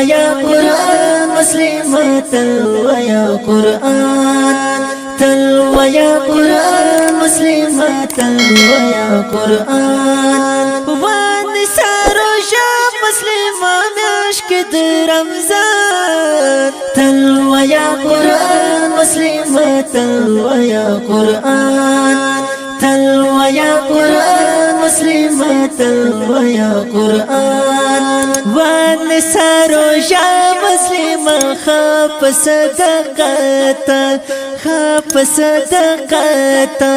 ويا قرآن مسلمة تلو يا قرآن تلو يا قرآن مسلمة تلو يا قرآن والنساء رجاء مسلمة مشك رمضان تلو يا قرآن مسلمة تلو يا قرآن تلو يا قرآن مسلمة تلو يا قرآن والنساء رجاء مسلمة خاف صدقتا خاف صدقتا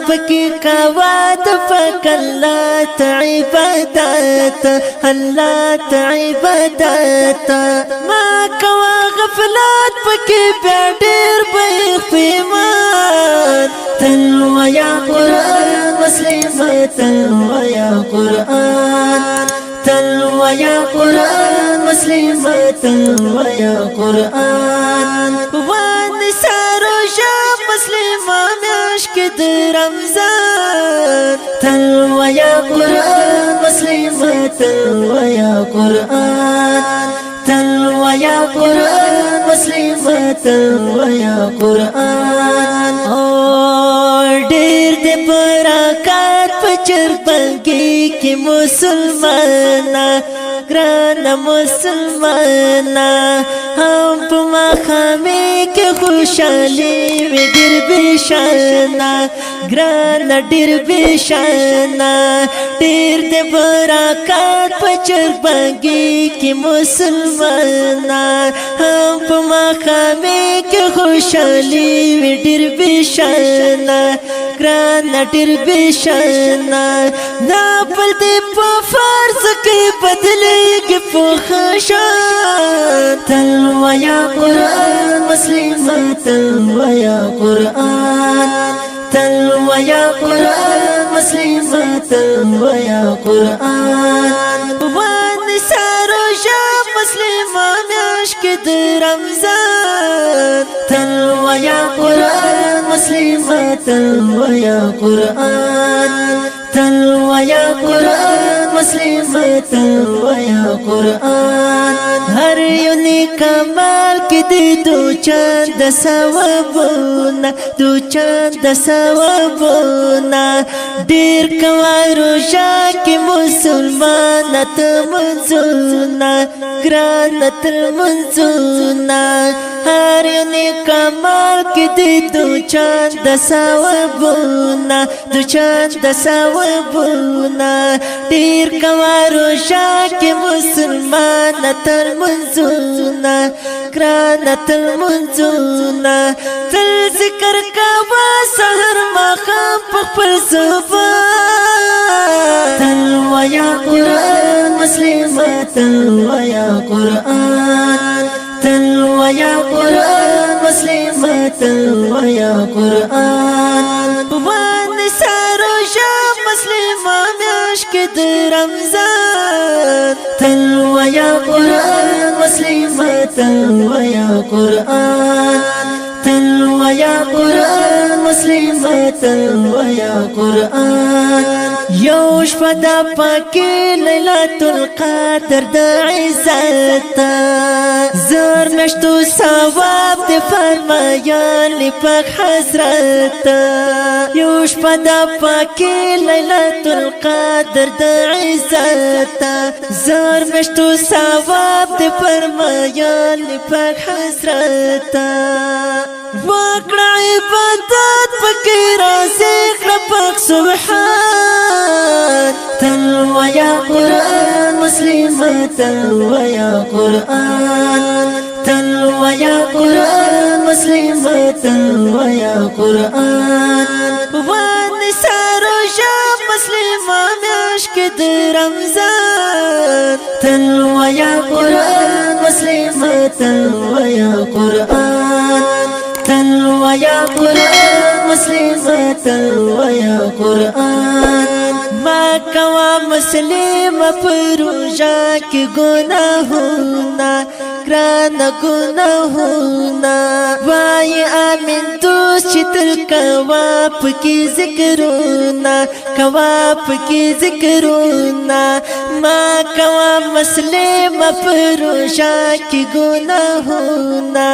بکی قوات فکلات عبادات اللات عبادات ما کوا غفلات بکی بیدیر بیخفیمان تلو یا قرآن مسلمة تلو یا قرآن تلو یا قرآن مسلمة تلو یا قرآن والنساء رجاء مسلمة مشك رمضان تلو يا قرآن مسلمة تلو يا قرآن تلو يا قرآن مسلمة تلو يا قرآن ډېر دې برکات پچر بنګي کې مسلمانا ګران مسلمانا هم په مخامې کې خوشالي وي ډېر بشانا ګران ډېر بشانا ډېر دې برکات پچر بنګي کې مسلمانا هم په مخامې کې خوشالي وي ډېر بشانا ګران ډېر بشانا دا پر دې په فرض کې بدلېږي په خشان تلو یا قرآن مسلمة تلو یا قرآن تلو یا قرآن مسلمة تلو یا قرآن والنساء رجاء مسلمة مشك رمضان تلو یا قرآن مسلمة تلو یا قرآن تلو یا قرآن مسلمة تلو یا قرآن هر یو نیک عمل کې دې دو چند ثوابونه دو چند ثوابونه ډېر کوه روژه کې مسلمانه ته منځونه ګرانه تر منځونه هر یو نیک عمل کې دې دو چند ثوابونه دو چند ثوابونه ډېر کوه روژه کې مسلمانه تر منځونه ګرانه تر منځونه تل ذکر کوه سحر ماښام په خپل زبان تلو یا قرآن مسلمة تلو یا قرآن تلو یا قرآن مسلمة تلو یا قرآن والنساء رجاء مسلمة مشك رمضان تلو یا قرآن مسلمة تلو یا قرآن تلو یا قرآن مسلمة تلو یا قرآن یوش پدا پاکی لیلت القدر دا عزت زر مشتو ثواب دی فرمایان لی پاک حضرت یوش پدا پاکی لیلت القدر دا عزت زر مشتو ثواب دی فرمایان لی پاک حضرت وکړه عبادت پکې راځي پاک سبحان تلو یا قرآن مسلمة تلو یا قرآن تلو یا قرآن مسلمة تلو یا قرآن والنساء رجاء مسلمة مشك رمضان تلو یا قرآن مسلمة تلو یا قرآن تلو یا قرآن مسلمة تلو یا قرآن ما کوا مسلم پروژا کی گناہونا گران گناہونا وای آمین دوست چتر کواب کی ذکرونا کواب کی ذکرونا ما کوا مسلم پروشا کی گناہونا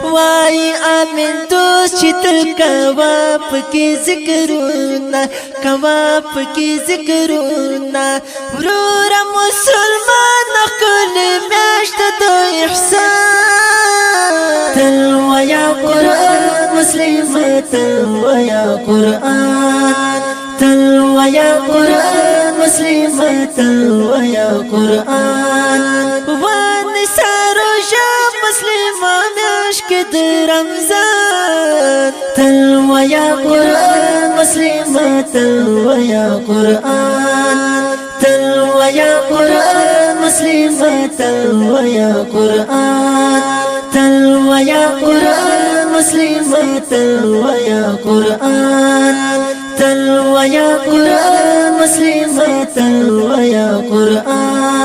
وای آمین دوست چتل کواب کی ذکرونا کواب کی ذکرونا ورورا مسلمان کل میاشت دو احسان تلو یا قرآن مسلم تلو یا قرآن تلو یا قرآن مسلم تلو یا قرآن ونسار شام مسلم میاشت کی رمضان تلو یا قرآن مسلم تلو یا قرآن تلو یا قرآن مسلم تلو یا قرآن تلو یا قرآن مسلم تلو یا قرآن تلو یا قرآن مسلم تلو یا قرآن